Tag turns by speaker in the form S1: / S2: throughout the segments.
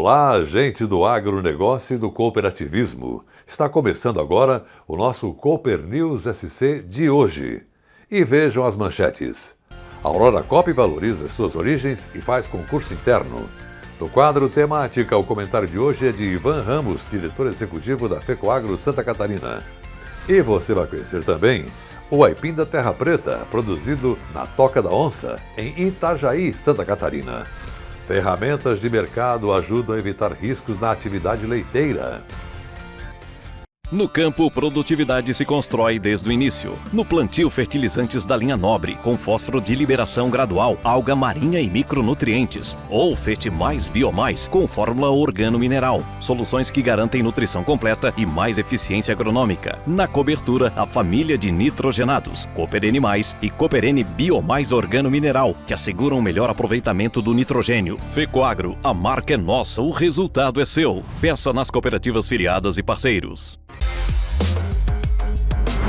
S1: Olá, gente do agronegócio e do cooperativismo. Está começando agora o nosso Cooper News SC de hoje. E vejam as manchetes. A Aurora Cop valoriza suas origens e faz concurso interno. No quadro Temática, o comentário de hoje é de Ivan Ramos, diretor executivo da FECOAGRO Santa Catarina. E você vai conhecer também o aipim da Terra Preta, produzido na Toca da Onça, em Itajaí, Santa Catarina. Ferramentas de mercado ajudam a evitar riscos na atividade leiteira.
S2: No campo, produtividade se constrói desde o início. No plantio, fertilizantes da linha Nobre, com fósforo de liberação gradual, alga marinha e micronutrientes. Ou Fertimais Biomais, com fórmula organo-mineral. Soluções que garantem nutrição completa e mais eficiência agronômica. Na cobertura, a família de nitrogenados, Cooper N+, e Cooper N Biomais organo-mineral, que asseguram o melhor aproveitamento do nitrogênio. FECOAGRO, a marca é nossa, o resultado é seu. Peça nas cooperativas filiadas e parceiros.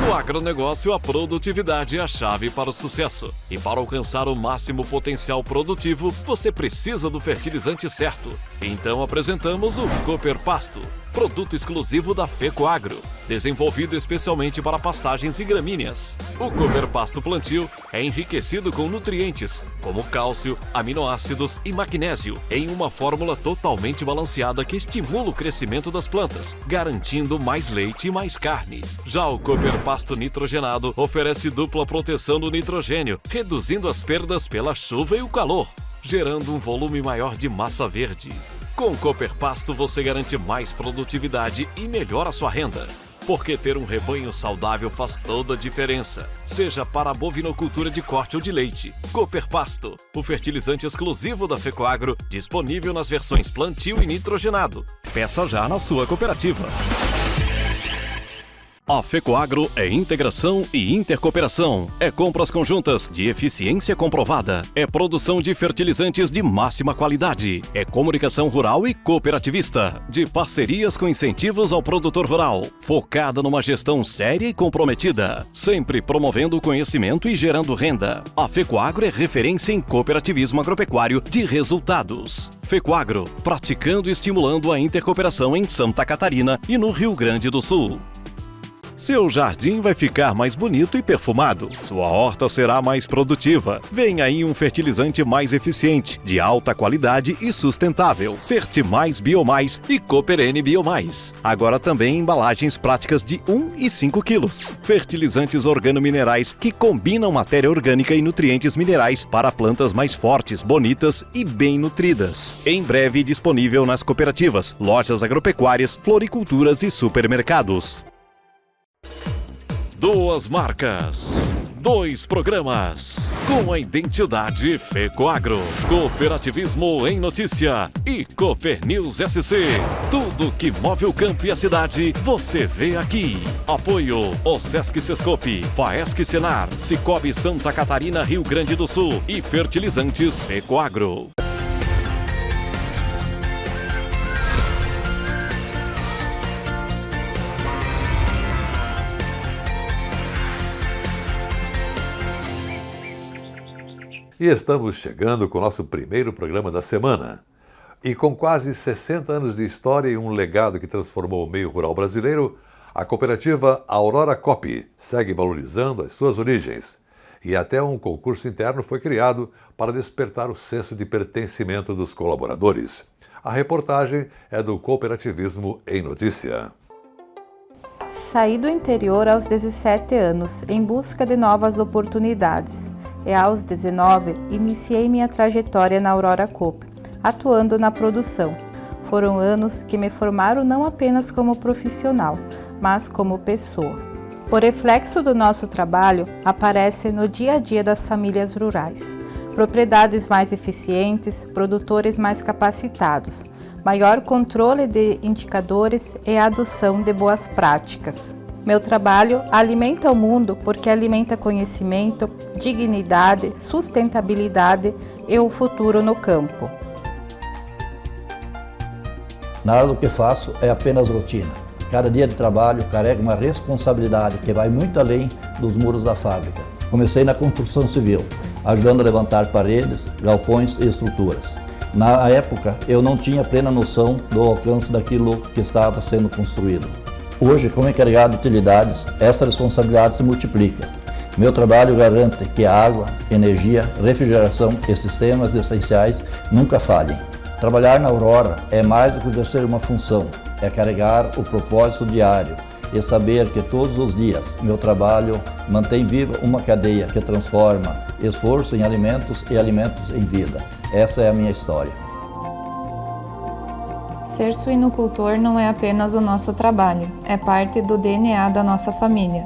S2: No agronegócio, a produtividade é a chave para o sucesso. E para alcançar o máximo potencial produtivo, você precisa do fertilizante certo. Então apresentamos o Cooper Pasto, produto exclusivo da FECOAGRO, desenvolvido especialmente para pastagens e gramíneas. O Cooper Pasto Plantio é enriquecido com nutrientes, como cálcio, aminoácidos e magnésio, em uma fórmula totalmente balanceada que estimula o crescimento das plantas, garantindo mais leite e mais carne. Já o Cooper Pasto nitrogenado oferece dupla proteção do nitrogênio, reduzindo as perdas pela chuva e o calor, gerando um volume maior de massa verde. Com o Cooper Pasto você garante mais produtividade e melhora a sua renda. Porque ter um rebanho saudável faz toda a diferença, seja para a bovinocultura de corte ou de leite. Cooper Pasto, o fertilizante exclusivo da FECOAGRO, disponível nas versões plantio e nitrogenado. Peça já na sua cooperativa. A FECOAGRO é integração e intercooperação. É compras conjuntas de eficiência comprovada. É produção de fertilizantes de máxima qualidade. É comunicação rural e cooperativista. De parcerias com incentivos ao produtor rural. Focada numa gestão séria e comprometida. Sempre promovendo o conhecimento e gerando renda. A FECOAGRO é referência em cooperativismo agropecuário de resultados. FECOAGRO, praticando e estimulando a intercooperação em Santa Catarina e no Rio Grande do Sul. Seu jardim vai ficar mais bonito e perfumado. Sua horta será mais produtiva. Vem aí um fertilizante mais eficiente, de alta qualidade e sustentável. Fertimais Biomais e Cooper N Biomais. Agora também embalagens práticas de 1 e 5 quilos. Fertilizantes organominerais que combinam matéria orgânica e nutrientes minerais para plantas mais fortes, bonitas e bem nutridas. Em breve disponível nas cooperativas, lojas agropecuárias, floriculturas e supermercados. 2 marcas, 2 programas, com a identidade FECOAGRO, Cooperativismo em Notícia e Cooper News SC. Tudo que move o campo e a cidade, você vê aqui. Apoio OSESC Sescope, FAESC Senar, Cicobi Santa Catarina, Rio Grande do Sul e Fertilizantes FECOAGRO.
S1: E estamos chegando com o nosso primeiro programa da semana. E com quase 60 anos de história e um legado que transformou o meio rural brasileiro, a cooperativa Aurora Cop segue valorizando as suas origens. E até um concurso interno foi criado para despertar o senso de pertencimento dos colaboradores. A reportagem é do Cooperativismo em Notícia.
S3: Saí do interior aos 17 anos, em busca de novas oportunidades. E aos 19, iniciei minha trajetória na Aurora Cop, atuando na produção. Foram anos que me formaram não apenas como profissional, mas como pessoa. O reflexo do nosso trabalho aparece no dia a dia das famílias rurais. Propriedades mais eficientes, produtores mais capacitados, maior controle de indicadores e adoção de boas práticas. Meu trabalho alimenta o mundo porque alimenta conhecimento, dignidade, sustentabilidade e o futuro no campo.
S4: Nada do que faço é apenas rotina. Cada dia de trabalho carrega uma responsabilidade que vai muito além dos muros da fábrica. Comecei na construção civil, ajudando a levantar paredes, galpões e estruturas. Na época, eu não tinha plena noção do alcance daquilo que estava sendo construído. Hoje, como encarregado de utilidades, essa responsabilidade se multiplica. Meu trabalho garante que a água, energia, refrigeração e sistemas essenciais nunca falhem. Trabalhar na Aurora é mais do que exercer uma função, é carregar o propósito diário e saber que todos os dias meu trabalho mantém viva uma cadeia que transforma esforço em alimentos e alimentos em vida. Essa é a minha história.
S3: Ser suinocultor não é apenas o nosso trabalho, é parte do DNA da nossa família.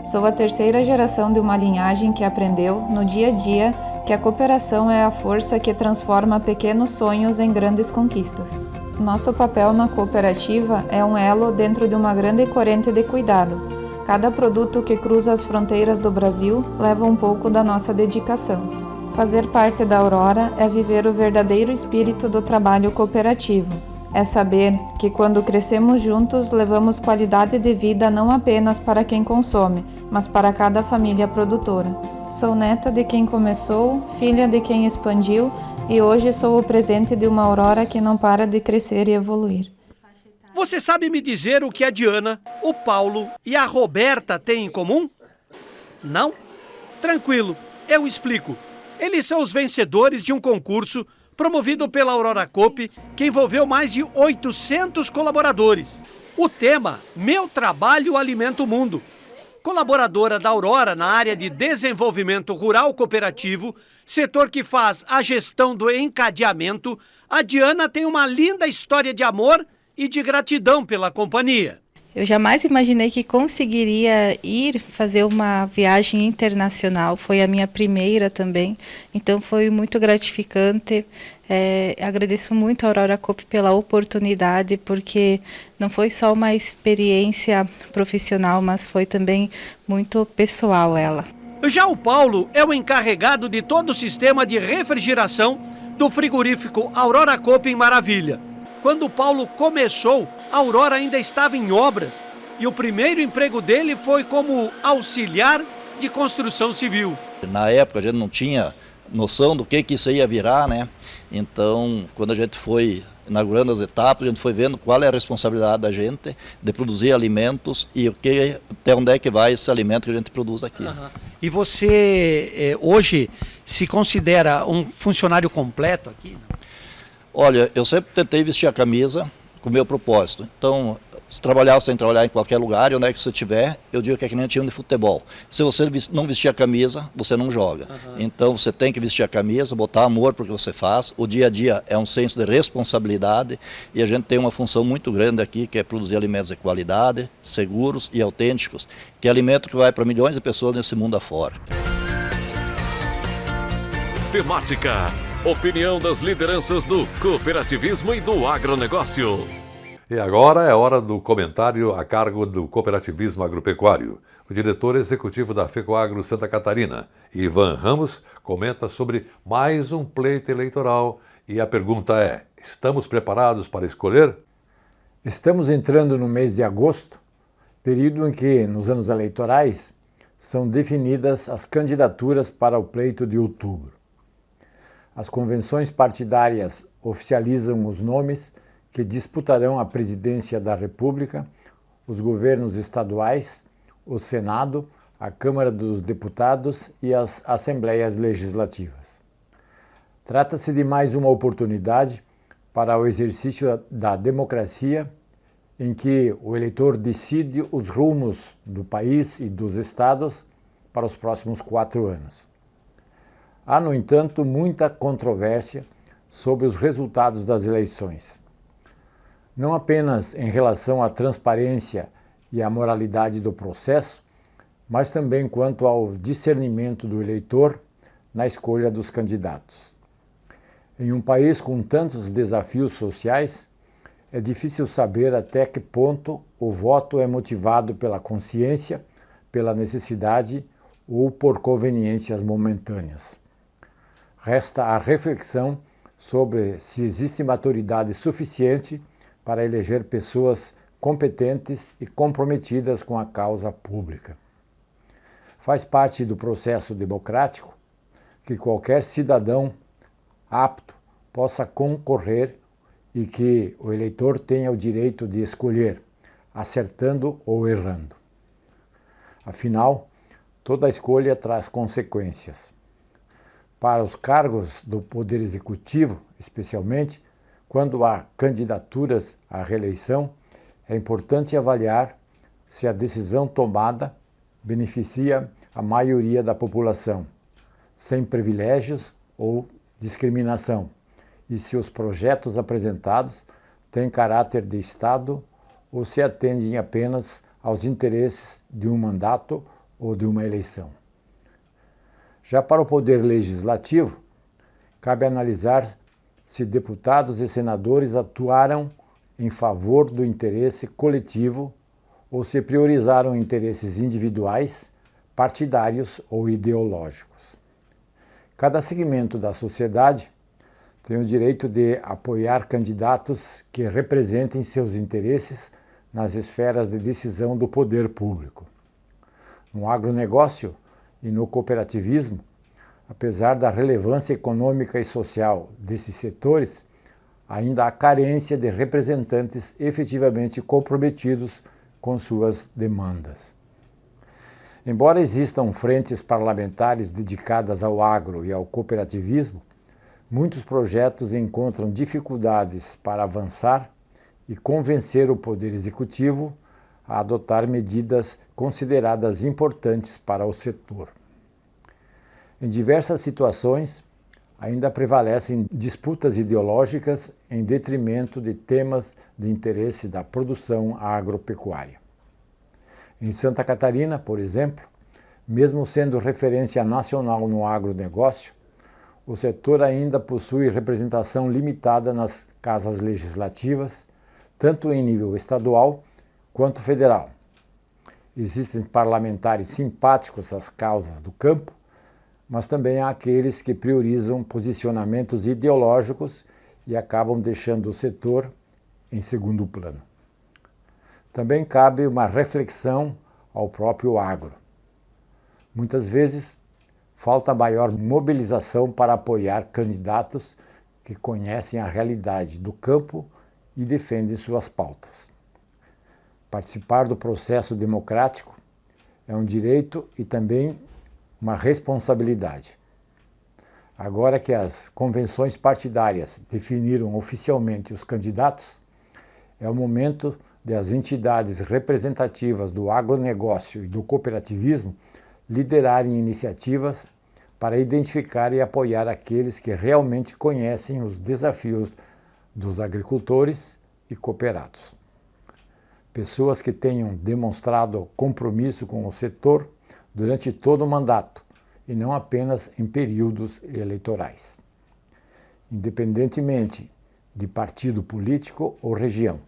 S3: Sou a terceira geração de uma linhagem que aprendeu, no dia a dia, que a cooperação é a força que transforma pequenos sonhos em grandes conquistas. Nosso papel na cooperativa é um elo dentro de uma grande corrente de cuidado. Cada produto que cruza as fronteiras do Brasil leva um pouco da nossa dedicação. Fazer parte da Aurora é viver o verdadeiro espírito do trabalho cooperativo. É saber que quando crescemos juntos, levamos qualidade de vida não apenas para quem consome, mas para cada família produtora. Sou neta de quem começou, filha de quem expandiu e hoje sou o presente de uma Aurora que não para de crescer e evoluir.
S5: Você sabe me dizer o que a Diana, o Paulo e a Roberta têm em comum? Não? Tranquilo, eu explico. Eles são os vencedores de um concurso promovido pela Aurora Coop, que envolveu mais de 800 colaboradores. O tema, Meu Trabalho Alimenta o Mundo. Colaboradora da Aurora na área de desenvolvimento rural cooperativo, setor que faz a gestão do encadeamento, a Diana tem uma linda história de amor e de gratidão pela companhia.
S3: Eu jamais imaginei que conseguiria ir fazer uma viagem internacional, foi a minha primeira também, então foi muito gratificante. Agradeço muito a Aurora Coop pela oportunidade, porque não foi só uma experiência profissional, mas foi também muito pessoal ela.
S5: Já o Paulo é o encarregado de todo o sistema de refrigeração do frigorífico Aurora Coop em Maravilha. Quando o Paulo começou, a Aurora ainda estava em obras e o primeiro emprego dele foi como auxiliar de construção civil.
S4: Na época a gente não tinha noção do que isso ia virar, né? Então, quando a gente foi inaugurando as etapas, a gente foi vendo qual é a responsabilidade da gente de produzir alimentos e até onde é que vai esse alimento que a gente produz aqui.
S5: Uhum. E você hoje se considera um funcionário completo aqui?
S4: Olha, eu sempre tentei vestir a camisa com o meu propósito. Então, se trabalhar, você tem que trabalhar em qualquer lugar, e onde é que você estiver, eu digo que é que nem um time de futebol. Se você não vestir a camisa, você não joga. Uhum. Então, você tem que vestir a camisa, botar amor para o que você faz. O dia a dia é um senso de responsabilidade e a gente tem uma função muito grande aqui, que é produzir alimentos de qualidade, seguros e autênticos, que é alimento que vai para milhões de pessoas nesse mundo afora.
S2: Temática. Opinião das lideranças do cooperativismo e do agronegócio.
S1: E agora é hora do comentário a cargo do cooperativismo agropecuário. O diretor executivo da FECOAGRO Santa Catarina, Ivan Ramos, comenta sobre mais um pleito eleitoral e a pergunta é: estamos preparados para escolher?
S6: Estamos entrando no mês de agosto, período em que, nos anos eleitorais, são definidas as candidaturas para o pleito de outubro. As convenções partidárias oficializam os nomes que disputarão a presidência da República, os governos estaduais, o Senado, a Câmara dos Deputados e as Assembleias Legislativas. Trata-se de mais uma oportunidade para o exercício da democracia, em que o eleitor decide os rumos do país e dos estados para os próximos 4 anos. Há, no entanto, muita controvérsia sobre os resultados das eleições. Não apenas em relação à transparência e à moralidade do processo, mas também quanto ao discernimento do eleitor na escolha dos candidatos. Em um país com tantos desafios sociais, é difícil saber até que ponto o voto é motivado pela consciência, pela necessidade ou por conveniências momentâneas. Resta a reflexão sobre se existe maturidade suficiente para eleger pessoas competentes e comprometidas com a causa pública. Faz parte do processo democrático que qualquer cidadão apto possa concorrer e que o eleitor tenha o direito de escolher, acertando ou errando. Afinal, toda escolha traz consequências. Para os cargos do Poder Executivo, especialmente, quando há candidaturas à reeleição, é importante avaliar se a decisão tomada beneficia a maioria da população, sem privilégios ou discriminação, e se os projetos apresentados têm caráter de Estado ou se atendem apenas aos interesses de um mandato ou de uma eleição. Já para o Poder Legislativo, cabe analisar se deputados e senadores atuaram em favor do interesse coletivo ou se priorizaram interesses individuais, partidários ou ideológicos. Cada segmento da sociedade tem o direito de apoiar candidatos que representem seus interesses nas esferas de decisão do poder público. No agronegócio e no cooperativismo, apesar da relevância econômica e social desses setores, ainda há carência de representantes efetivamente comprometidos com suas demandas. Embora existam frentes parlamentares dedicadas ao agro e ao cooperativismo, muitos projetos encontram dificuldades para avançar e convencer o Poder Executivo a adotar medidas consideradas importantes para o setor. Em diversas situações, ainda prevalecem disputas ideológicas em detrimento de temas de interesse da produção agropecuária. Em Santa Catarina, por exemplo, mesmo sendo referência nacional no agronegócio, o setor ainda possui representação limitada nas casas legislativas, tanto em nível estadual quanto federal. Existem parlamentares simpáticos às causas do campo, mas também há aqueles que priorizam posicionamentos ideológicos e acabam deixando o setor em segundo plano. Também cabe uma reflexão ao próprio agro. Muitas vezes, falta maior mobilização para apoiar candidatos que conhecem a realidade do campo e defendem suas pautas. Participar do processo democrático é um direito e também uma responsabilidade. Agora que as convenções partidárias definiram oficialmente os candidatos, é o momento de as entidades representativas do agronegócio e do cooperativismo liderarem iniciativas para identificar e apoiar aqueles que realmente conhecem os desafios dos agricultores e cooperados. Pessoas que tenham demonstrado compromisso com o setor durante todo o mandato e não apenas em períodos eleitorais, independentemente de partido político ou região.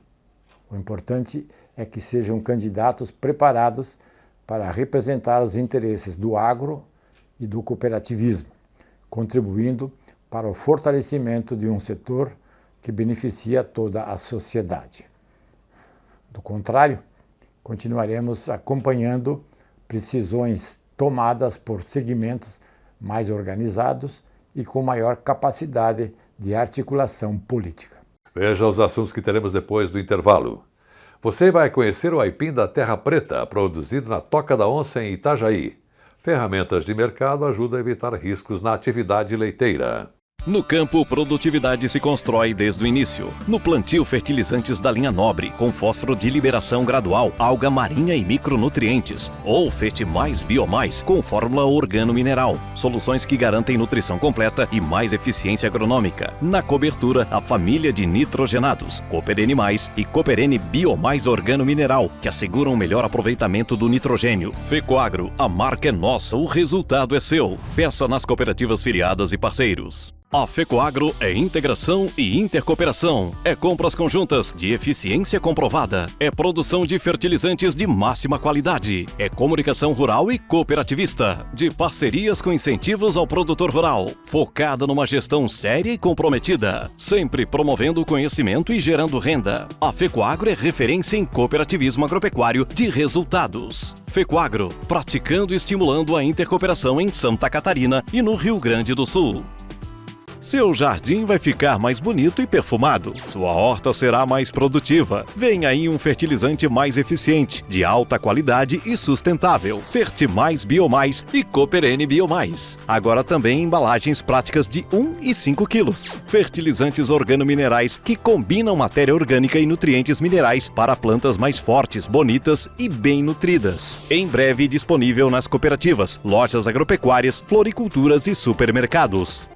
S6: O importante é que sejam candidatos preparados para representar os interesses do agro e do cooperativismo, contribuindo para o fortalecimento de um setor que beneficia toda a sociedade. Do contrário, continuaremos acompanhando decisões tomadas por segmentos mais organizados e com maior capacidade de articulação política.
S1: Veja os assuntos que teremos depois do intervalo. Você vai conhecer o aipim da Terra Preta, produzido na Toca da Onça em Itajaí. Ferramentas de mercado ajudam a evitar riscos na atividade leiteira.
S2: No campo, produtividade se constrói desde o início. No plantio, fertilizantes da linha Nobre, com fósforo de liberação gradual, alga marinha e micronutrientes. Ou Fertimais Biomais, com fórmula organo-mineral. Soluções que garantem nutrição completa e mais eficiência agronômica. Na cobertura, a família de nitrogenados, Cooper N+, e Cooper N Biomais organo-mineral, que asseguram o melhor aproveitamento do nitrogênio. Fecoagro, a marca é nossa, o resultado é seu. Peça nas cooperativas filiadas e parceiros. A Fecoagro é integração e intercooperação. É compras conjuntas de eficiência comprovada. É produção de fertilizantes de máxima qualidade. É comunicação rural e cooperativista. De parcerias com incentivos ao produtor rural. Focada numa gestão séria e comprometida. Sempre promovendo o conhecimento e gerando renda. A Fecoagro é referência em cooperativismo agropecuário de resultados. Fecoagro, praticando e estimulando a intercooperação em Santa Catarina e no Rio Grande do Sul. seu jardim vai ficar mais bonito e perfumado. Sua horta será mais produtiva. Vem aí um fertilizante mais eficiente, de alta qualidade e sustentável. Fertimais Biomais e Cooper N Biomais. Agora também embalagens práticas de 1 e 5 quilos. Fertilizantes organominerais que combinam matéria orgânica e nutrientes minerais para plantas mais fortes, bonitas e bem nutridas. Em breve disponível nas cooperativas, lojas agropecuárias, floriculturas e supermercados.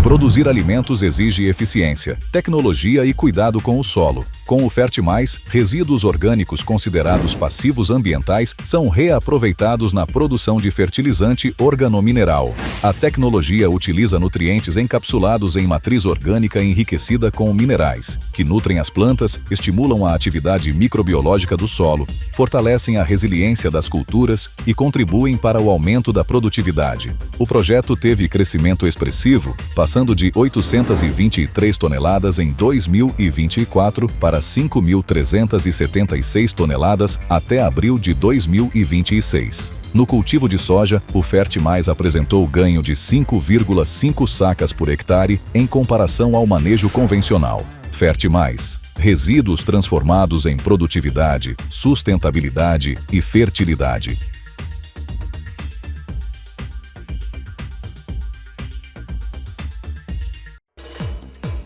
S7: Produzir alimentos exige eficiência, tecnologia e cuidado com o solo. Com o Fertimais, resíduos orgânicos considerados passivos ambientais são reaproveitados na produção de fertilizante organomineral. A tecnologia utiliza nutrientes encapsulados em matriz orgânica enriquecida com minerais, que nutrem as plantas, estimulam a atividade microbiológica do solo, fortalecem a resiliência das culturas e contribuem para o aumento da produtividade. O projeto teve crescimento expressivo, passando de 823 toneladas em 2024 para 5.376 toneladas até abril de 2026. No cultivo de soja, o Fertimais apresentou ganho de 5,5 sacas por hectare em comparação ao manejo convencional. Fertimais. Resíduos transformados em produtividade, sustentabilidade e fertilidade.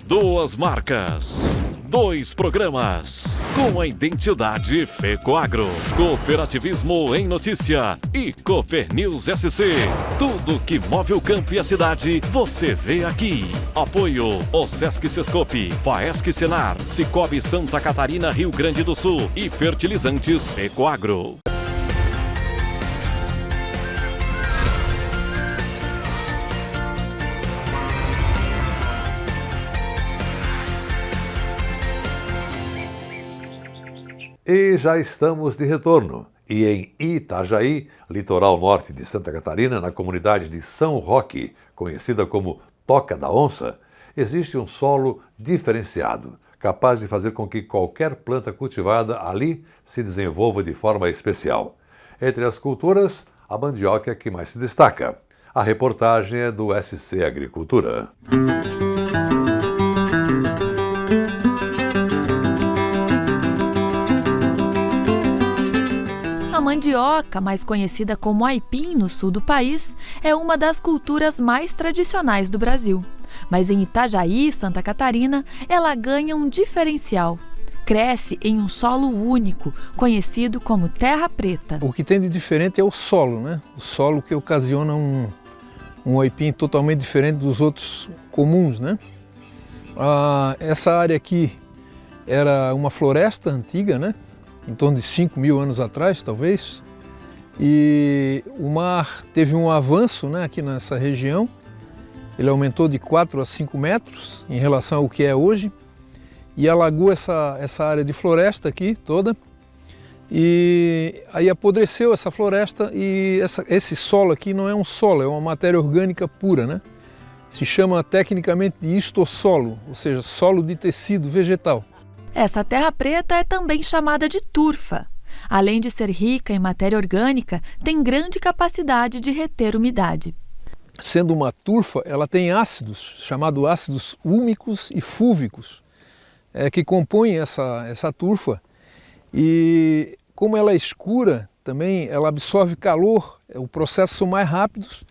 S2: Duas marcas, 2 programas, com a identidade FECOAGRO, Cooperativismo em Notícia e Cooper News SC. Tudo que move o campo e a cidade, você vê aqui. Apoio OSESC Sescope, FAESC Senar, Cicobi Santa Catarina, Rio Grande do Sul e Fertilizantes FECOAGRO.
S1: E já estamos de retorno. E em Itajaí, litoral norte de Santa Catarina, na comunidade de São Roque, conhecida como Toca da Onça, existe um solo diferenciado, capaz de fazer com que qualquer planta cultivada ali se desenvolva de forma especial. Entre as culturas, a mandioca é a que mais se destaca. A reportagem é do SC Agricultura.
S8: A mandioca, mais conhecida como aipim no sul do país, é uma das culturas mais tradicionais do Brasil. Mas em Itajaí, Santa Catarina, ela ganha um diferencial. Cresce em um solo único, conhecido como terra preta.
S9: O que tem de diferente é o solo, né? O solo que ocasiona um aipim totalmente diferente dos outros comuns, né? Essa área aqui era uma floresta antiga, né? Em torno de 5.000 anos atrás, talvez, e o mar teve um avanço, né, aqui nessa região. Ele aumentou de 4 a 5 metros em relação ao que é hoje e alagou essa área de floresta aqui toda, e aí apodreceu essa floresta, e esse solo aqui não é um solo, é uma matéria orgânica pura, né? Se chama tecnicamente de histossolo, ou seja, solo de tecido vegetal.
S8: Essa terra preta é também chamada de turfa. Além de ser rica em matéria orgânica, tem grande capacidade de reter umidade.
S9: Sendo uma turfa, ela tem ácidos, chamados ácidos úmicos e fúvicos, que compõem essa turfa. E como ela é escura, também ela absorve calor, os processos são mais rápidos,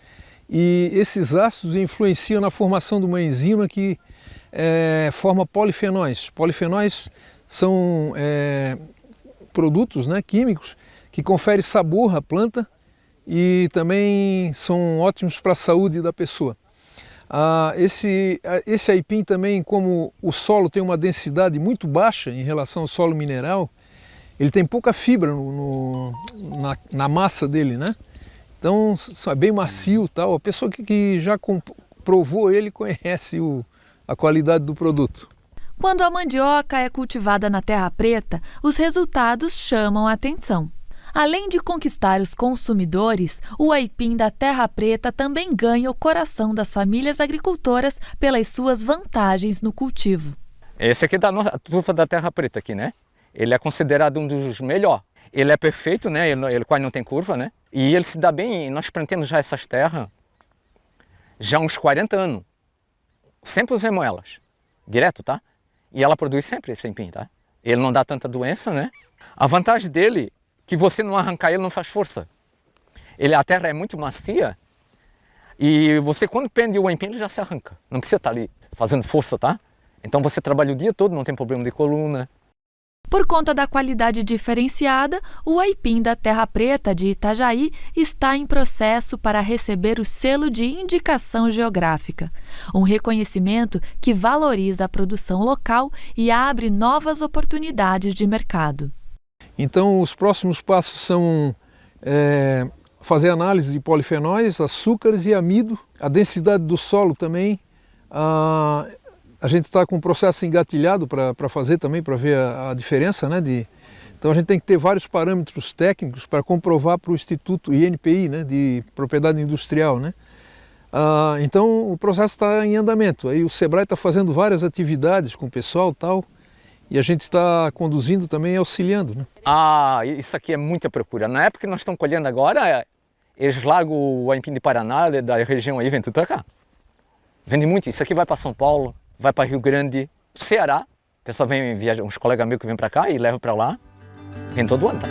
S9: e esses ácidos influenciam na formação de uma enzima que forma polifenóis. Polifenóis são produtos, né, químicos que conferem sabor à planta e também são ótimos para a saúde da pessoa. Esse aipim também, como o solo tem uma densidade muito baixa em relação ao solo mineral, ele tem pouca fibra na massa dele, né? Então é bem macio, tal. A pessoa que já provou ele conhece a qualidade do produto.
S8: Quando a mandioca é cultivada na terra preta, os resultados chamam a atenção. Além de conquistar os consumidores, o aipim da terra preta também ganha o coração das famílias agricultoras pelas suas vantagens no cultivo.
S10: Esse aqui é a turfa da terra preta aqui, né? Ele é considerado um dos melhores. Ele é perfeito, né? Ele quase não tem curva, né? E ele se dá bem, nós plantamos já essas terras já há uns 40 anos. Sempre usamos elas, direto, tá? E ela produz sempre esse empim, tá? Ele não dá tanta doença, né? A vantagem dele é que você não arrancar ele não faz força. A terra é muito macia e você quando prende o empim ele já se arranca. Não precisa estar ali fazendo força, tá? Então você trabalha o dia todo, não tem problema de coluna.
S8: Por conta da qualidade diferenciada, o aipim da Terra Preta de Itajaí está em processo para receber o selo de indicação geográfica, um reconhecimento que valoriza a produção local e abre novas oportunidades de mercado.
S9: Então, os próximos passos são fazer análise de polifenóis, açúcares e amido, a densidade do solo também. A gente está com o processo engatilhado para fazer também, para ver a diferença, né? Então a gente tem que ter vários parâmetros técnicos para comprovar para o Instituto INPI, né? De Propriedade Industrial, né? Então o processo está em andamento. Aí o Sebrae está fazendo várias atividades com o pessoal e tal, e a gente está conduzindo também e auxiliando, né?
S10: Isso aqui é muita procura. Na época que nós estamos colhendo agora, eles largam o aipim de Paraná, da região aí, vem tudo para cá. Vende muito. Isso aqui vai para São Paulo, vai para Rio Grande, Ceará. O pessoal vem viajar, uns colegas meus que vêm para cá e levam para lá. Vem todo ano, tá?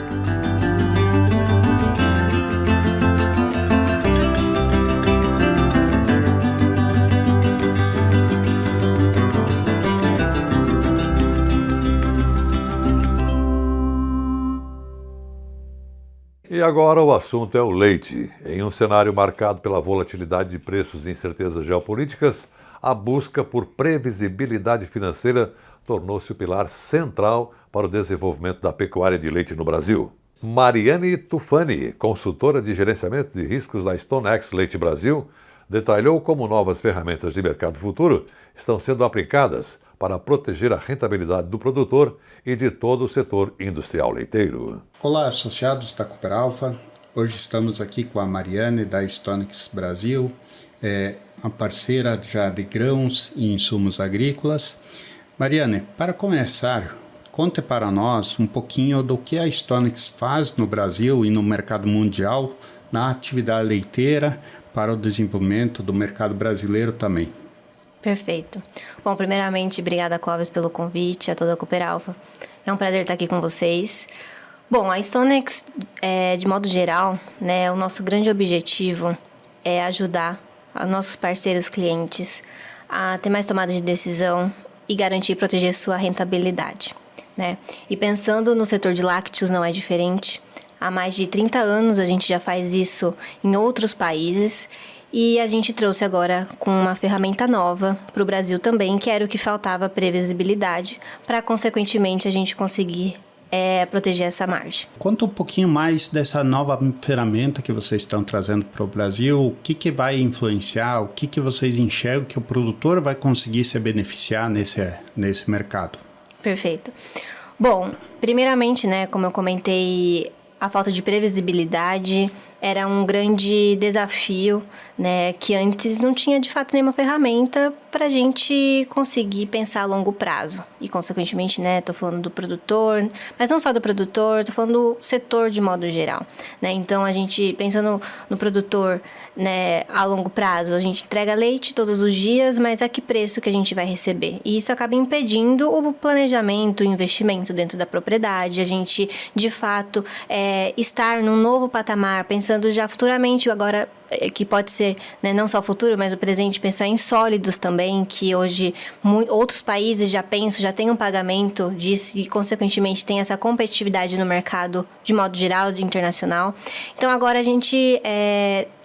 S1: E agora o assunto é o leite. Em um cenário marcado pela volatilidade de preços e incertezas geopolíticas, a busca por previsibilidade financeira tornou-se o pilar central para o desenvolvimento da pecuária de leite no Brasil. Mariane Tufani, consultora de gerenciamento de riscos da StoneX Leite Brasil, detalhou como novas ferramentas de mercado futuro estão sendo aplicadas para proteger a rentabilidade do produtor e de todo o setor industrial leiteiro.
S11: Olá, associados da Cooper Alpha. Hoje estamos aqui com a Mariane da StoneX Brasil, uma parceira já de grãos e insumos agrícolas. Mariane, para começar, conte para nós um pouquinho do que a StoneX faz no Brasil e no mercado mundial na atividade leiteira para o desenvolvimento do mercado brasileiro também.
S12: Perfeito. Bom, primeiramente, obrigada, Clóvis, pelo convite, a toda a Cooper Alpha. É um prazer estar aqui com vocês. Bom, a StoneX, de modo geral, né, o nosso grande objetivo é ajudar os nossos parceiros clientes a ter mais tomada de decisão e garantir e proteger sua rentabilidade, né? E pensando no setor de lácteos não é diferente. Há mais de 30 anos a gente já faz isso em outros países e a gente trouxe agora com uma ferramenta nova para o Brasil também, que era o que faltava, previsibilidade, para consequentemente a gente conseguir proteger essa margem.
S11: Conta um pouquinho mais dessa nova ferramenta que vocês estão trazendo para o Brasil, o que vai influenciar, o que vocês enxergam que o produtor vai conseguir se beneficiar nesse mercado?
S12: Perfeito. Bom, primeiramente, né, como eu comentei, a falta de previsibilidade era um grande desafio, né, que antes não tinha de fato nenhuma ferramenta para a gente conseguir pensar a longo prazo. E consequentemente, né, tô falando do produtor, mas não só do produtor, tô falando do setor de modo geral, né? Então a gente pensando no produtor, né, a longo prazo, a gente entrega leite todos os dias, mas a que preço que a gente vai receber? E isso acaba impedindo o planejamento, o investimento dentro da propriedade, a gente de fato estar num novo patamar, pensando já futuramente, agora que pode ser, né, não só o futuro, mas o presente, pensar em sólidos também, que hoje outros países já pensam, já tem um pagamento disso e consequentemente tem essa competitividade no mercado de modo geral, internacional. Então agora a gente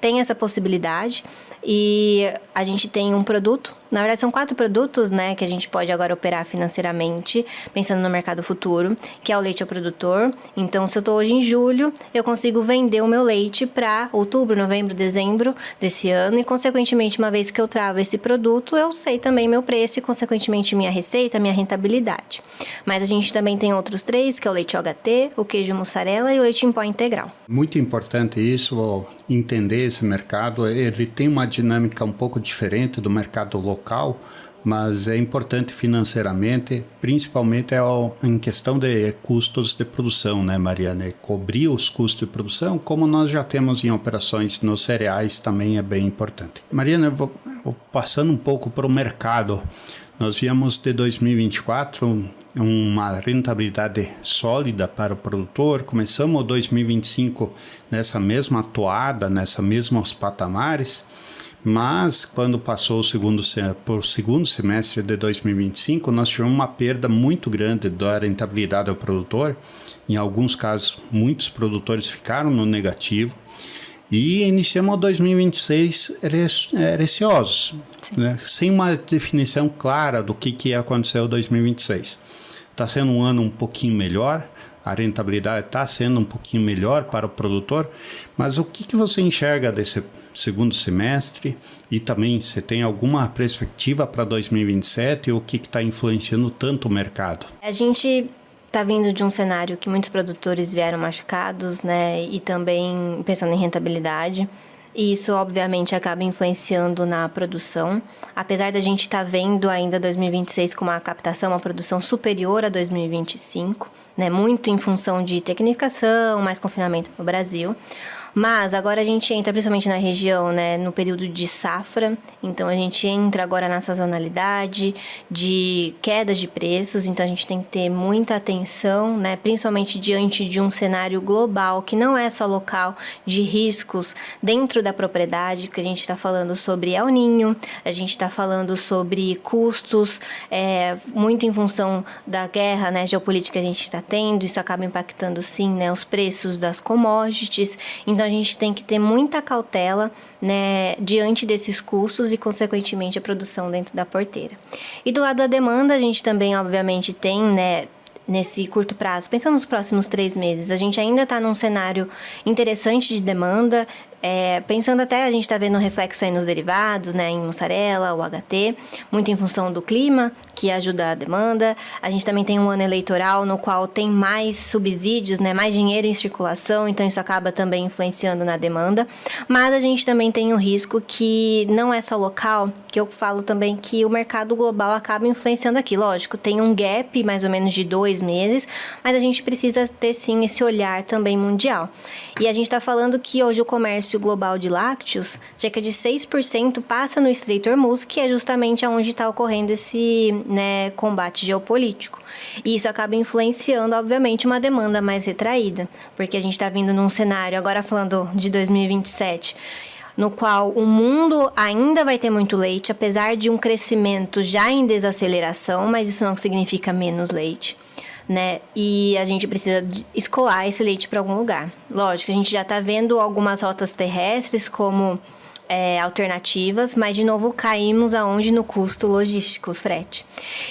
S12: tem essa possibilidade e a gente tem um produto, na verdade são 4 produtos, né, que a gente pode agora operar financeiramente, pensando no mercado futuro, que é o leite ao produtor. Então se eu estou hoje em julho, eu consigo vender o meu leite para outubro, novembro, dezembro desse ano e consequentemente, uma vez que eu travo esse produto, eu sei também meu preço e consequentemente minha receita, minha rentabilidade. Mas a gente também tem outros 3, que é o leite OHT, o queijo mussarela e o leite em pó integral.
S11: Muito importante isso, entender esse mercado. Ele tem uma dinâmica um pouco diferente do mercado local, mas é importante financeiramente, principalmente em questão de custos de produção, né, Mariana? Cobrir os custos de produção, como nós já temos em operações nos cereais, também é bem importante. Mariana, eu vou passando um pouco para o mercado. Nós viemos de 2024 uma rentabilidade sólida para o produtor. Começamos 2025 nessa mesma toada, nessa mesmos patamares, mas quando passou por segundo semestre de 2025, nós tivemos uma perda muito grande da rentabilidade ao produtor. Em alguns casos, muitos produtores ficaram no negativo. E iniciamos 2026 receosos, né? Sem uma definição clara do que aconteceu em 2026. Está sendo um ano um pouquinho melhor, a rentabilidade está sendo um pouquinho melhor para o produtor, mas o que você enxerga desse segundo semestre e também se tem alguma perspectiva para 2027 e o que está influenciando tanto o mercado?
S12: A gente está vindo de um cenário que muitos produtores vieram machucados, né, e também pensando em rentabilidade. E isso, obviamente, acaba influenciando na produção. Apesar da gente estar vendo ainda 2026 com uma captação, uma produção superior a 2025, né? Muito em função de tecnificação, mais confinamento no Brasil. Mas agora a gente entra, principalmente na região, né, no período de safra. Então a gente entra agora na sazonalidade, de quedas de preços. Então a gente tem que ter muita atenção, né, principalmente diante de um cenário global, que não é só local, de riscos dentro da propriedade, que a gente está falando sobre El Niño, a gente está falando sobre custos, muito em função da guerra, né, geopolítica que a gente está tendo. Isso acaba impactando, sim, né, os preços das commodities. Então, a gente tem que ter muita cautela, né, diante desses custos e, consequentemente, a produção dentro da porteira. E do lado da demanda, a gente também, obviamente, tem, né, nesse curto prazo, pensando nos próximos 3 meses, a gente ainda está num cenário interessante de demanda. Pensando até, a gente está vendo reflexo aí nos derivados, né, em mussarela, o HT, muito em função do clima, que ajuda a demanda. A gente também tem um ano eleitoral no qual tem mais subsídios, né, mais dinheiro em circulação, então isso acaba também influenciando na demanda. Mas a gente também tem o risco que não é só local, que eu falo também que o mercado global acaba influenciando aqui. Lógico, tem um gap mais ou menos de 2 meses, mas a gente precisa ter sim esse olhar também mundial. E a gente está falando que hoje o comércio global de lácteos, cerca de 6% passa no Estreito Hormuz, que é justamente onde está ocorrendo esse, né, combate geopolítico. E isso acaba influenciando, obviamente, uma demanda mais retraída, porque a gente está vindo num cenário, agora falando de 2027, no qual o mundo ainda vai ter muito leite, apesar de um crescimento já em desaceleração, mas isso não significa menos leite, né? E a gente precisa escoar esse leite para algum lugar. Lógico, a gente já está vendo algumas rotas terrestres como alternativas, mas de novo caímos aonde? No custo logístico, frete.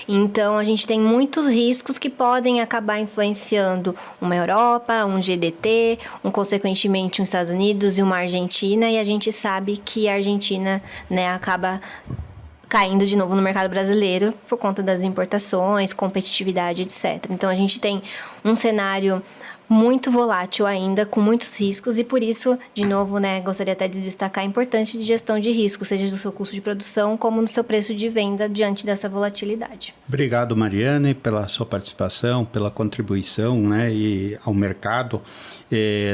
S12: Então a gente tem muitos riscos que podem acabar influenciando uma Europa, um GDT, consequentemente uns Estados Unidos e uma Argentina, e a gente sabe que a Argentina, né, acaba caindo de novo no mercado brasileiro por conta das importações, competitividade, etc. Então a gente tem um cenário muito volátil ainda, com muitos riscos, e por isso, de novo, né, gostaria até de destacar a importância de gestão de risco, seja do seu custo de produção, como no seu preço de venda, diante dessa volatilidade.
S11: Obrigado, Mariane, pela sua participação, pela contribuição, né, e ao mercado.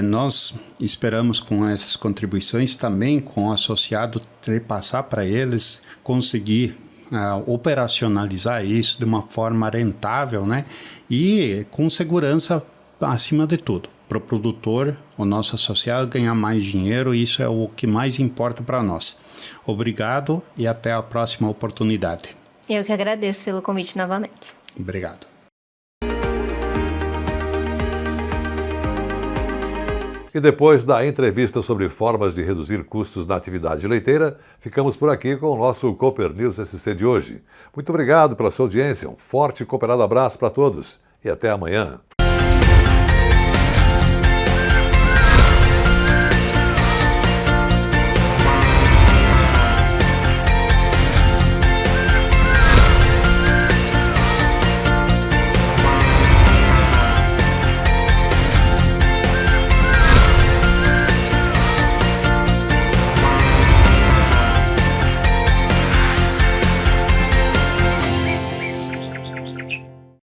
S11: Nós esperamos, com essas contribuições, também com o associado, repassar para eles, conseguir operacionalizar isso de uma forma rentável, né, e com segurança acima de tudo, para o produtor, o nosso associado ganhar mais dinheiro, isso é o que mais importa para nós. Obrigado e até a próxima oportunidade.
S12: Eu que agradeço pelo convite novamente.
S11: Obrigado.
S1: E depois da entrevista sobre formas de reduzir custos na atividade leiteira, ficamos por aqui com o nosso Cooper News SC de hoje. Muito obrigado pela sua audiência, um forte e cooperado abraço para todos e até amanhã.